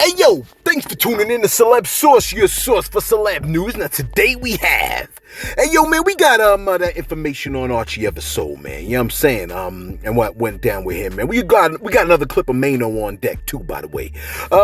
Hey yo, thanks for tuning in to Celeb Source, your source for celeb news. Now today we have, hey yo man, we got that information on Archie Eversoul, man. You know what I'm saying? And what went down with him, man. We got another clip of Mano on deck too, by the way.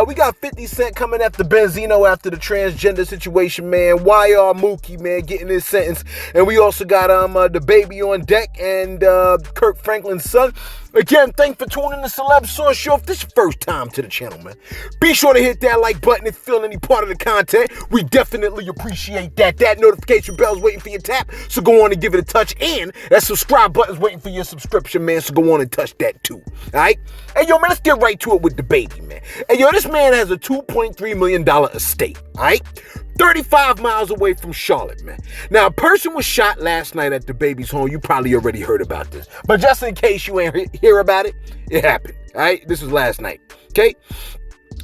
We got 50 Cent coming after Benzino after the transgender situation, man. YR Mookie, man, getting his sentence, and we also got the baby on deck and Carrion Franklin's son. Again, thanks for tuning in to Celeb Source Show. If this is your first time to the channel, man, be sure to hit that like button if you feel any part of the content. We definitely appreciate that. That notification bell's waiting for your tap, so go on and give it a touch. And that subscribe button's waiting for your subscription, man, so go on and touch that too. All right? Hey, yo, man, let's get right to it with the baby, man. Hey, yo, this man has a $2.3 million estate, all right? 35 miles away from Charlotte, man. Now, a person was shot last night at the baby's home. You probably already heard about this. But just in case you ain't hear about it, it happened, all right? This was last night, okay?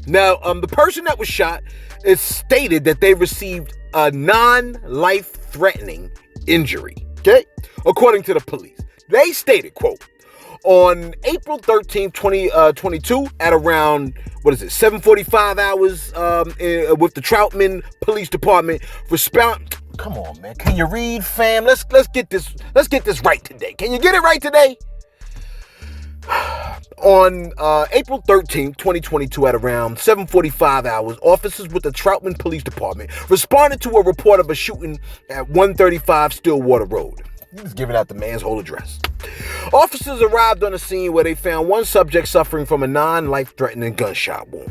Now, the person that was shot is stated that they received a non-life-threatening injury, okay? According to the police. They stated, quote, on April 13th, 2022, at around, 7:45 hours with the Troutman Police Department, come on, man. Can you read, fam? Let's get this right today. Can you get it right today? On April 13th, 2022, at around 7:45 hours, officers with the Troutman Police Department responded to a report of a shooting at 135 Stillwater Road. He was giving out the man's whole address. Officers arrived on the scene where they found one subject suffering from a non-life-threatening gunshot wound.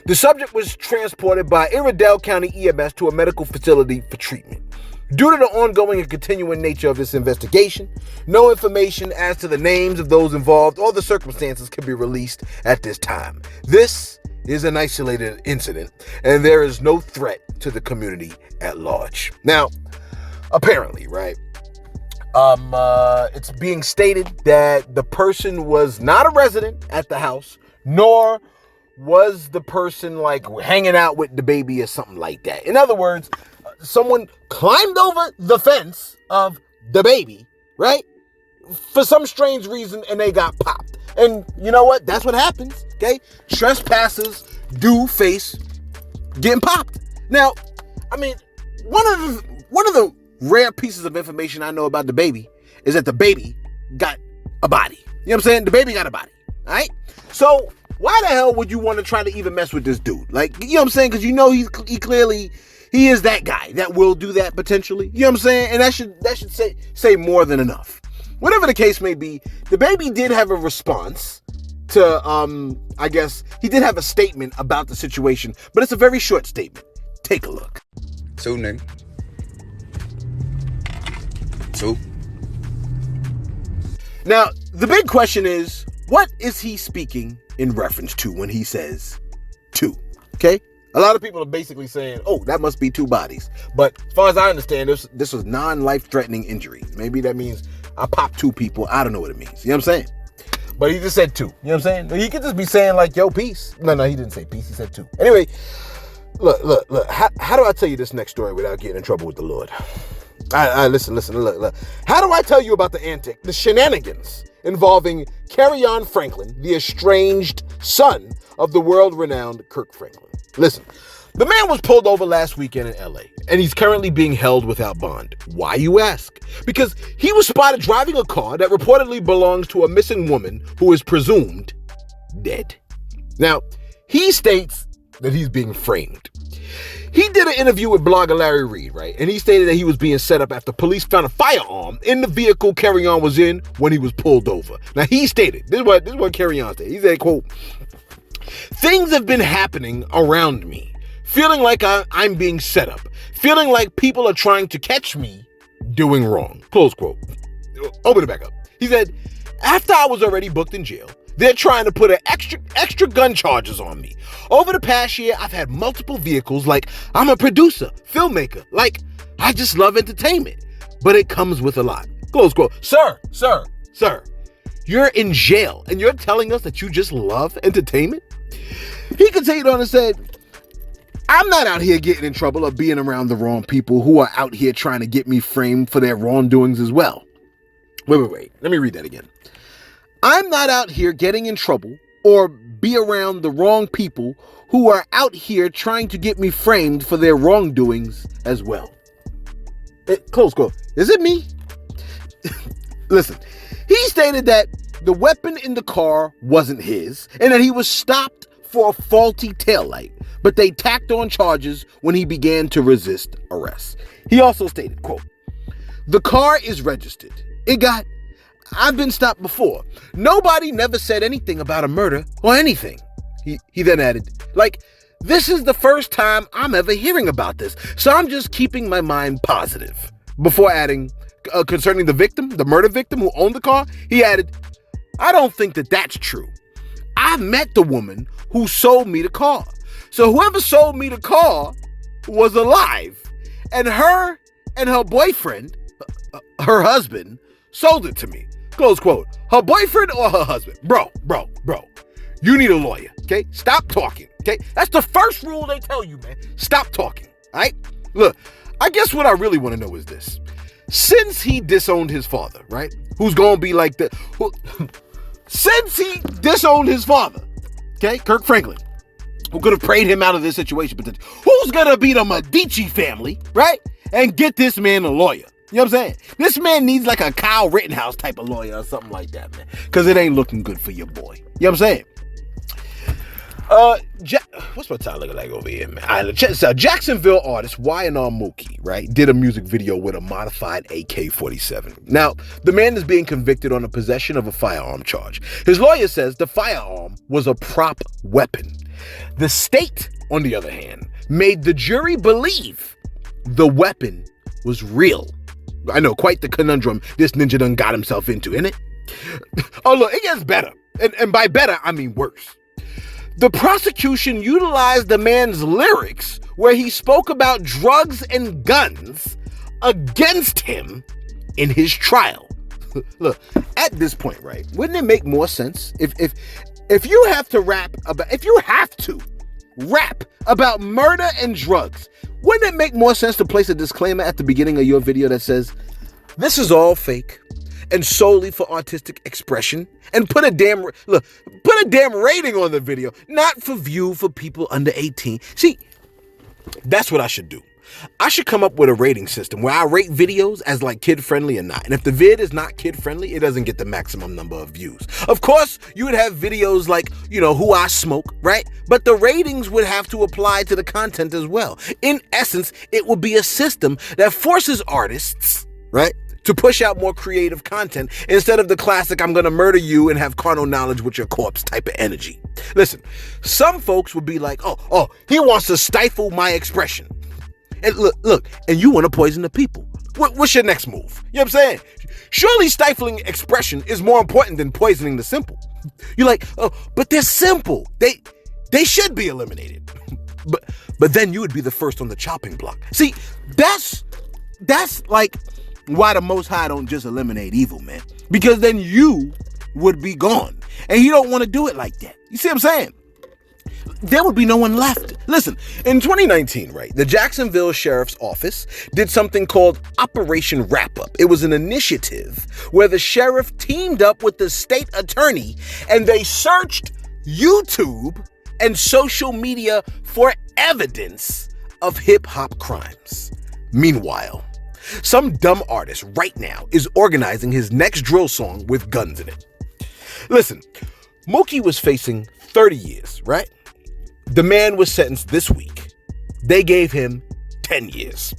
The subject was transported by Iredell County EMS to a medical facility for treatment. Due to the ongoing and continuing nature of this investigation, no information as to the names of those involved or the circumstances can be released at this time. This is an isolated incident, and there is no threat to the community at large. Now, apparently, right? It's being stated that the person was not a resident at the house, nor was the person like hanging out with the baby or something like that. In other words, someone climbed over the fence of the baby, right? For some strange reason, and they got popped. And you know what? That's what happens, okay? Trespassers do face getting popped. Now, I mean, one of the rare pieces of information I know about the baby is that the baby got a body. You know what I'm saying? The baby got a body. All right? So why the hell would you want to try to even mess with this dude? Like, you know what I'm saying? Because you know he clearly is that guy that will do that potentially. You know what I'm saying? And that should say more than enough. Whatever the case may be, the baby did have a response to I guess he did have a statement about the situation, but it's a very short statement. Take a look. Two, nigga. Two. Now, the big question is, what is he speaking in reference to when he says two? Okay? A lot of people are basically saying, oh, that must be two bodies. But as far as I understand, this was non-life-threatening injuries. Maybe that means I popped two people. I don't know what it means. You know what I'm saying? But he just said two. You know what I'm saying? He could just be saying like, yo, peace. No, he didn't say peace. He said two. Anyway, look. How do I tell you this next story without getting in trouble with the Lord? Listen, look. How do I tell you about the shenanigans involving Carrion Franklin, the estranged son of the world-renowned Carrion Franklin? Listen, the man was pulled over last weekend in LA, and he's currently being held without bond. Why, you ask? Because he was spotted driving a car that reportedly belongs to a missing woman who is presumed dead. Now, he states that he's being framed. He did an interview with blogger Larry Reed, right? And he stated that he was being set up after police found a firearm in the vehicle Carrion was in when he was pulled over. Now, he stated, this is what Carrion stated. He said, quote, "Things have been happening around me, feeling like I'm being set up, feeling like people are trying to catch me doing wrong." Close quote. Open it back up. He said, "After I was already booked in jail, they're trying to put extra gun charges on me. Over the past year, I've had multiple vehicles, like I'm a producer, filmmaker, like I just love entertainment, but it comes with a lot." Close quote. Sir, you're in jail and you're telling us that you just love entertainment? He continued on and said, "I'm not out here getting in trouble or being around the wrong people who are out here trying to get me framed for their wrongdoings as well." Wait. Let me read that again. "I'm not out here getting in trouble or be around the wrong people who are out here trying to get me framed for their wrongdoings as well. Close quote. Is it me? Listen, he stated that the weapon in the car wasn't his and that he was stopped for a faulty taillight, but they tacked on charges when he began to resist arrest. He also stated, quote, "The car is registered. I've been stopped before. Nobody never said anything about a murder or anything." He then added, like, "This is the first time I'm ever hearing about this, so I'm just keeping my mind positive." Before adding, concerning the victim, the murder victim who owned the car, he added, "I don't think that that's true. I met the woman who sold me the car. So whoever sold me the car was alive, and her boyfriend, her husband, sold it to me." Close quote. Her boyfriend or her husband? Bro. You need a lawyer, okay? Stop talking, okay? That's the first rule they tell you, man. Stop talking, all right? Look, I guess what I really want to know is this. Since he disowned his father, right? Who's going to be like the... Since he disowned his father, okay? Kirk Franklin, who could have prayed him out of this situation, but who's going to be the Medici family, right? And get this man a lawyer. You know what I'm saying? This man needs like a Kyle Rittenhouse type of lawyer or something like that, man. Because it ain't looking good for your boy. You know what I'm saying? What's my time looking like over here, man? All right, check this out. Jacksonville artist Y&R Mookie, right, did a music video with a modified AK-47. Now, the man is being convicted on the possession of a firearm charge. His lawyer says the firearm was a prop weapon. The state, on the other hand, made the jury believe the weapon was real. I know, quite the conundrum this ninja done got himself into, isn't it? Oh, look, it gets better. And by better, I mean worse. The prosecution utilized the man's lyrics where he spoke about drugs and guns against him in his trial. Look, at this point, right, wouldn't it make more sense if you have to rap about murder and drugs? Wouldn't it make more sense to place a disclaimer at the beginning of your video that says, "This is all fake and solely for artistic expression," and put a damn rating on the video, not for view for people under 18. See, that's what I should do. I should come up with a rating system where I rate videos as like kid-friendly or not. And if the vid is not kid-friendly, it doesn't get the maximum number of views. Of course, you would have videos like, who I smoke, right? But the ratings would have to apply to the content as well. In essence, it would be a system that forces artists, right, to push out more creative content instead of the classic "I'm gonna murder you and have carnal knowledge with your corpse" type of energy. Listen, some folks would be like, oh, he wants to stifle my expression. And look, and you want to poison the people. What's your next move? You know what I'm saying? Surely stifling expression is more important than poisoning the simple. You're like, oh, but they're simple. They should be eliminated. But then you would be the first on the chopping block. See, that's like why the Most High don't just eliminate evil, man. Because then you would be gone. And you don't want to do it like that. You see what I'm saying? There would be no one left. Listen, in 2019, right, the Jacksonville Sheriff's Office did something called Operation Wrap Up. It was an initiative where the sheriff teamed up with the state attorney and they searched YouTube and social media for evidence of hip-hop crimes. Meanwhile, some dumb artist right now is organizing his next drill song with guns in it. Listen, Mookie was facing 30 years, right? The man was sentenced this week. They gave him 10 years.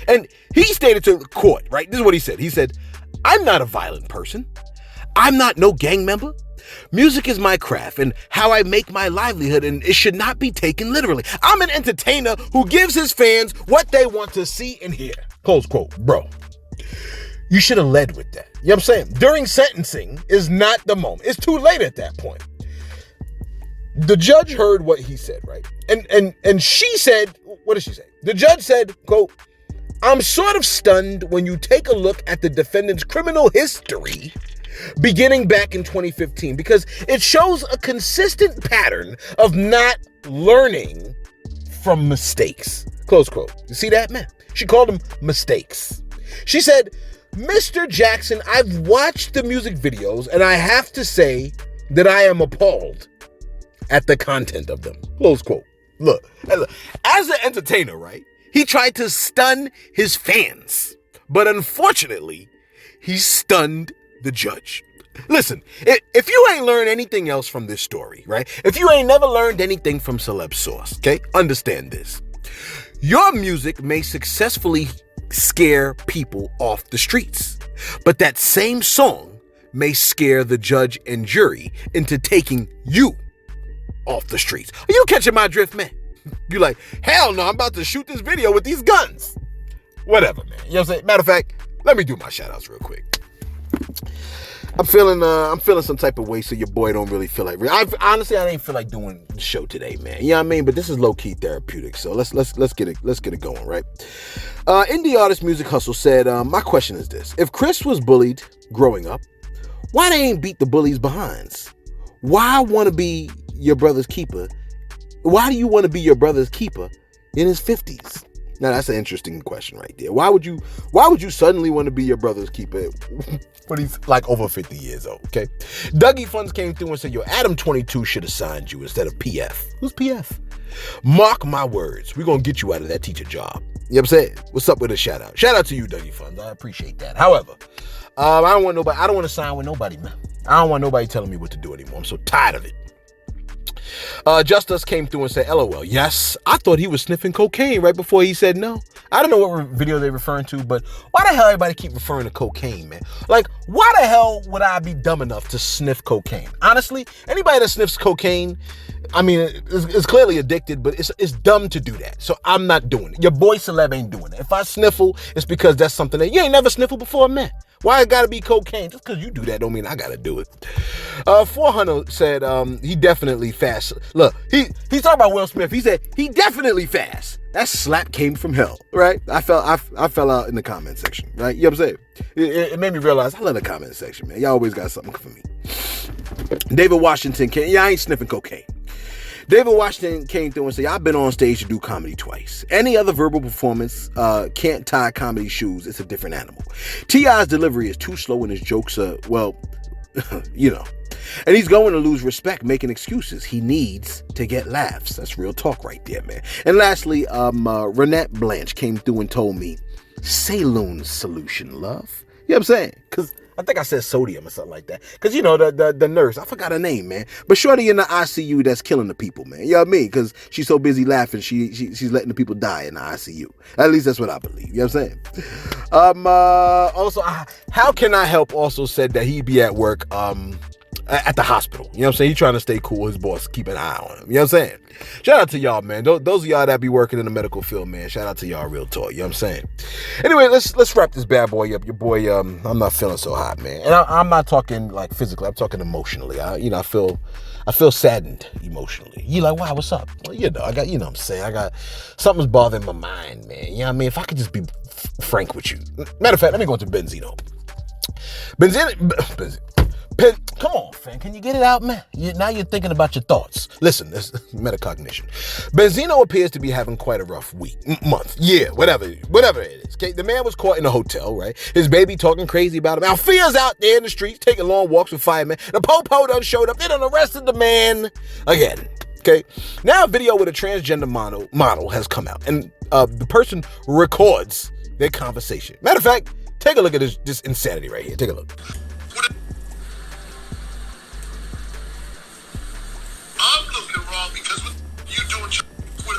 And he stated to the court, right? This is what he said. He said, "I'm not a violent person. I'm not no gang member. Music is my craft and how I make my livelihood, and it should not be taken literally. I'm an entertainer who gives his fans what they want to see and hear." Close quote. Bro, you should have led with that. You know what I'm saying? During sentencing is not the moment. It's too late at that point. The judge heard what he said, right? And she said, what did she say? The judge said, quote, "I'm sort of stunned when you take a look at the defendant's criminal history beginning back in 2015 because it shows a consistent pattern of not learning from mistakes." Close quote. You see that, man? She called them mistakes. She said, "Mr. Jackson, I've watched the music videos and I have to say that I am appalled. at the content of them. Close quote. Look, as an entertainer, right? He tried to stun his fans, but unfortunately, he stunned the judge. Listen, if you ain't learned anything else from this story, right? If you ain't never learned anything from Celebs Source, okay? Understand this. Your music may successfully scare people off the streets, but that same song may scare the judge and jury into taking you off the streets. Are you catching my drift, man? You like, hell no, I'm about to shoot this video with these guns. Whatever, man. You know what I'm saying? Matter of fact, let me do my shout outs real quick. I'm feeling some type of way, so your boy don't really feel like. Honestly, I didn't feel like doing the show today, man. You know what I mean? But this is low key therapeutic, so let's get it going, right? Indie artist Music Hustle said, my question is this: if Chris was bullied growing up, why they ain't beat the bullies' behinds? Why want to be your brother's keeper? Why do you want to be your brother's keeper in his 50s? Now that's an interesting question right there. Why would you suddenly want to be your brother's keeper when he's like over 50 years old? Okay. Dougie Funds came through and said, yo, Adam 22 should have signed you instead of PF. Who's PF? Mark my words. We're gonna get you out of that teacher job. You know what I'm saying? What's up with a shout out? Shout out to you, Dougie Funds. I appreciate that. However, I don't want to sign with nobody, man. I don't want nobody telling me what to do anymore. I'm so tired of it. Justice came through and said, LOL, yes, I thought he was sniffing cocaine right before he said no. I don't know what video they're referring to, but why the hell everybody keep referring to cocaine, man? Like, why the hell would I be dumb enough to sniff cocaine? Honestly, anybody that sniffs cocaine, I mean, it's clearly addicted, but it's dumb to do that. So I'm not doing it. Your boy Celeb ain't doing it. If I sniffle, it's because that's something that you ain't never sniffled before, man. Why it gotta be cocaine? Just because you do that don't mean I gotta do it. 400 said he definitely fast. Look, he's talking about Will Smith. He said he definitely fast. That slap came from hell, right? I fell out in the comment section, right? You know what I'm saying? It made me realize I love the comment section, man. Y'all always got something for me. David Washington I ain't sniffing cocaine. David Washington came through and said, I've been on stage to do comedy twice. Any other verbal performance can't tie comedy shoes. It's a different animal. T.I.'s delivery is too slow and his jokes are, well, you know. And he's going to lose respect making excuses. He needs to get laughs. That's real talk right there, man. And lastly, Renette Blanche came through and told me, Saloon solution, love. You know what I'm saying? Because I think I said sodium or something like that. Because, you know, the nurse, I forgot her name, man. But shorty in the ICU that's killing the people, man. You know what I mean? Because she's so busy laughing, she's letting the people die in the ICU. At least that's what I believe. You know what I'm saying? Also, How Can I Help also said that he'd be at work at the hospital. You know what I'm saying? He's trying to stay cool. His boss keep an eye on him. You know what I'm saying? Shout out to y'all, man. Those of y'all that be working in the medical field, man. Shout out to y'all, real talk. You know what I'm saying? Anyway, let's wrap this bad boy up. Your boy, I'm not feeling so hot, man. And I'm not talking like physically. I'm talking emotionally. I feel saddened emotionally. You like, wow, what's up? Well, you know, what I'm saying? Something's bothering my mind, man. You know what I mean? If I could just be frank with you. Matter of fact, let me go to Benzino. Come on, fam. Can you get it out, man? Now you're thinking about your thoughts. Listen, this metacognition. Benzino appears to be having quite a rough month. Yeah, whatever it is. Okay, the man was caught in a hotel, right? His baby talking crazy about him. Althea's out there in the streets taking long walks with firemen. The po-po done showed up. They done arrested the man again. Okay, now a video with a transgender model has come out, and the person records their conversation. Matter of fact, take a look at this insanity right here. Take a look. I'm looking wrong because what you doing with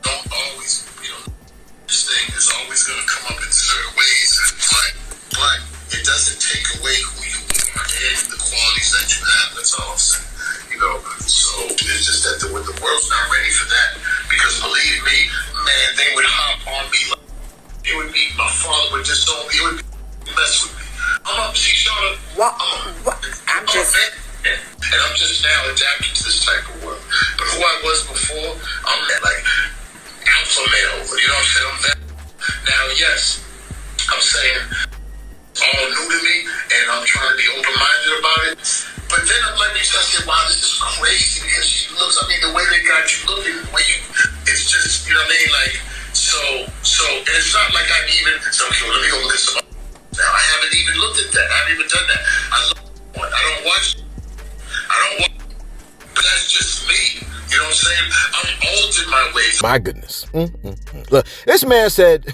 don't always, this thing is always going to come up in certain ways, but it doesn't take away who you are and the qualities that you have. That's all I'm saying. So it's just that the world's not ready for that, because believe me, man, they would hop on me like it would be my father would disown me. It would mess with me. I'm up, see, Shauna. I'm just now adapting to this type of world. But who I was before, I'm that like alpha male. You know what I'm saying? I'm that. Now, yes, I'm saying it's all new to me, and I'm trying to be open-minded about it. But then I'm like, I said, wow, this is crazy because she looks. I mean, the way they got you looking, it's just, you know what I mean? Like, so, and it's not like I'm even. So, okay, well, let me go look at some. Now, I haven't even looked at that. I I'm saying? I'm altered my ways. My goodness. Look, this man said,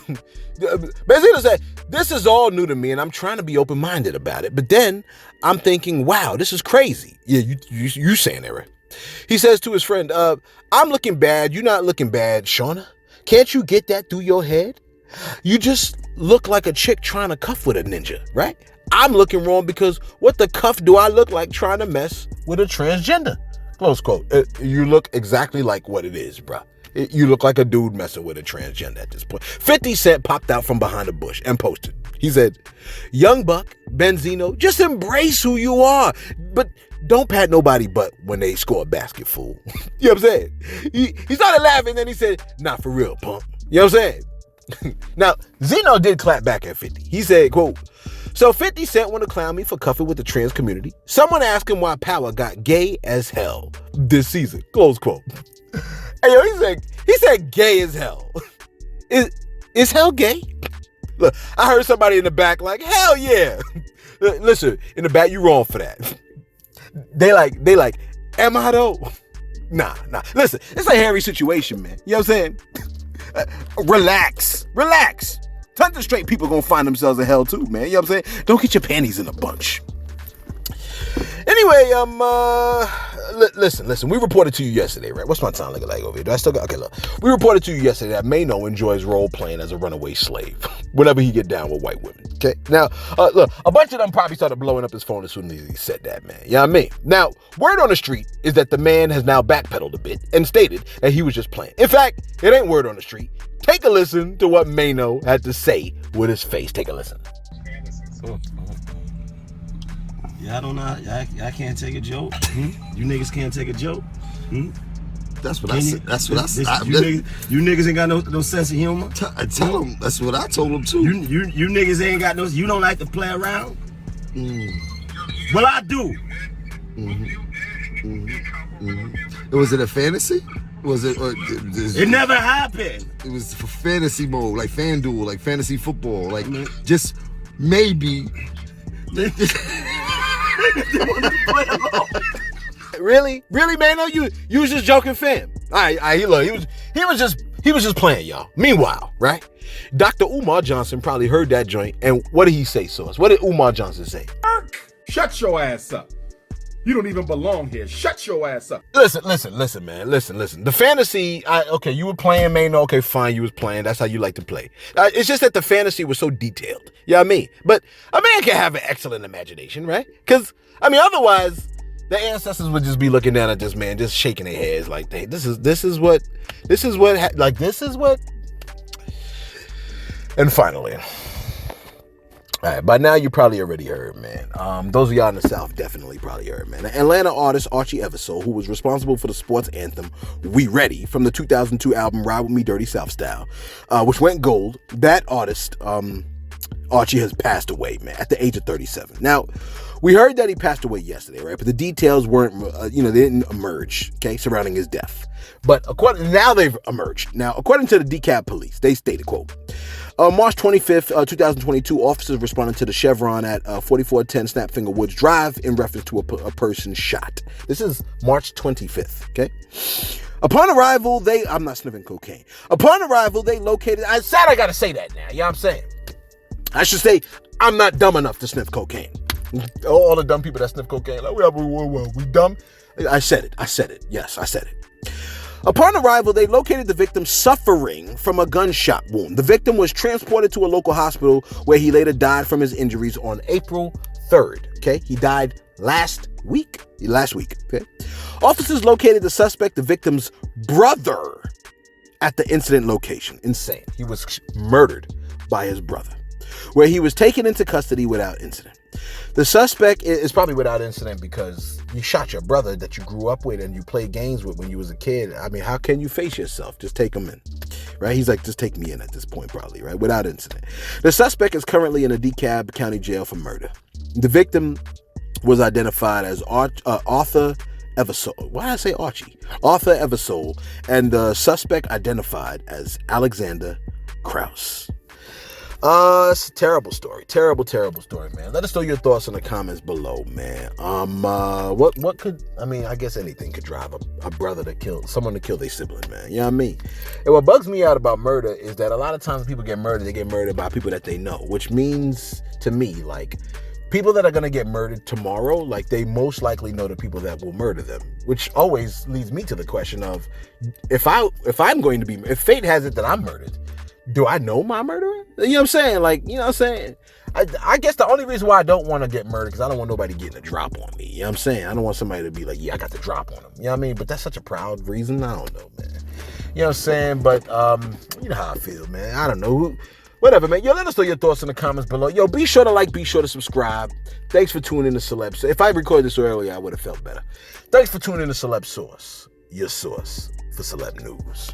Benzino said, this is all new to me and I'm trying to be open-minded about it. But then I'm thinking, wow, this is crazy. Yeah, you saying that, right? He says to his friend, I'm looking bad. You're not looking bad, Shauna. Can't you get that through your head? You just look like a chick trying to cuff with a ninja, right? I'm looking wrong because what the cuff do I look like trying to mess with a transgender? Close quote. You look exactly like what it is, bruh. You look like a dude messing with a transgender at this point. 50 Cent popped out from behind a bush and posted. He said, Young Buck, Benzino, just embrace who you are. But don't pat nobody but when they score a basket, fool. You know what I'm saying? He started laughing, then he said, nah, for real, punk. You know what I'm saying? Now, Zeno did clap back at 50. He said, quote, so 50 Cent want to clown me for cuffing with the trans community. Someone asked him why Power got gay as hell this season. Close quote. Hey, yo, he said gay as hell. Is hell gay? Look, I heard somebody in the back like, hell yeah. Listen, in the back, you wrong for that. They like, am I though? Nah. Listen, it's a hairy situation, man. You know what I'm saying? Relax. Tons of straight people gonna find themselves in hell too, man. You know what I'm saying? Don't get your panties in a bunch. Anyway, listen. We reported to you yesterday, right? What's my time looking like over here? Do I still got? Okay, look. We reported to you yesterday that Mano enjoys role playing as a runaway slave whenever he get down with white women. Okay. Now, look, a bunch of them probably started blowing up his phone as soon as he said that, man. You know what I mean? Now, word on the street is that the man has now backpedaled a bit and stated that he was just playing. In fact, it ain't word on the street. Take a listen to what Mano had to say with his face. Take a listen. Y'all don't know. Y'all can't take a joke. You niggas can't take a joke. That's what I said. That's what I said. You niggas ain't got no sense of humor. I tell him. That's what I told him too. You niggas ain't got no. You don't like to play around. Well, I do. Was it a fantasy? Was it? It never happened. It was for fantasy mode, like FanDuel, like fantasy football, like just maybe. Really, Mano? You was just joking, fam. All right, look, he was just playing, y'all. Meanwhile, right? Dr. Umar Johnson probably heard that joint, and what did he say, Sauce? What did Umar Johnson say? Shut your ass up. You don't even belong here. Shut your ass up. Listen, man. Listen. The fantasy, okay, you were playing, Mano. Okay, fine, you was playing. That's how you like to play. It's just that the fantasy was so detailed. You know what I mean? But a man can have an excellent imagination, right? Because, otherwise, the ancestors would just be looking down at this man, just shaking their heads like, hey, this is what. And finally, all right, by now you probably already heard, man. Those of y'all in the South definitely probably heard, man. Atlanta artist Archie Eversoul, who was responsible for the sports anthem "We Ready" from the 2002 album "Ride With Me, Dirty South Style," which went gold. That artist, Archie, has passed away, man, at the age of 37. Now, we heard that he passed away yesterday, right? But the details weren't, they didn't emerge, okay, surrounding his death. But now they've emerged. Now, according to the DeKalb police, they stated, quote, March 25th, 2022, officers responded to the Chevron at 4410 Snapfinger Woods Drive in reference to a person shot. This is March 25th, okay? Upon arrival, I'm not sniffing cocaine. Upon arrival, they located, I gotta say that now, you know what I'm saying? I should say, I'm not dumb enough to sniff cocaine. All the dumb people that sniff cocaine, like, we dumb? I said it. Yes, I said it. Upon arrival, they located the victim suffering from a gunshot wound. The victim was transported to a local hospital where he later died from his injuries on April 3rd. Okay, he died last week. Okay, officers located the suspect, the victim's brother, at the incident location. Insane. He was murdered by his brother, where he was taken into custody without incident. The suspect is probably without incident because you shot your brother that you grew up with and you played games with when you was a kid. How can you face yourself? Just take him in, right? He's like, just take me in at this point, probably, right? Without incident. The suspect is currently in a DeKalb County jail for murder. The victim was identified as Arthur Eversoul. Why did I say Archie? Arthur Eversoul, and the suspect identified as Alexander Krause. It's a terrible story. Terrible story, man. Let us know your thoughts in the comments below, man. What could, I mean, I guess anything could drive a brother to kill, someone to kill their sibling, man. You know what I mean? And what bugs me out about murder is that a lot of times people get murdered, they get murdered by people that they know, which means to me, like, people that are going to get murdered tomorrow, like, they most likely know the people that will murder them, which always leads me to the question of, if fate has it that I'm murdered, do I know my murderer? You know what I'm saying? Like, you know what I'm saying? I guess the only reason why I don't want to get murdered because I don't want nobody getting a drop on me. You know what I'm saying? I don't want somebody to be like, yeah, I got the drop on him. You know what I mean? But that's such a proud reason. I don't know, man. You know what I'm saying? But, you know how I feel, man. I don't know. Whatever, man. Yo, let us know your thoughts in the comments below. Yo, be sure to like, be sure to subscribe. Thanks for tuning in to Celebs. If I recorded this earlier, I would have felt better. Thanks for tuning in to Celeb Source, your source for celeb news.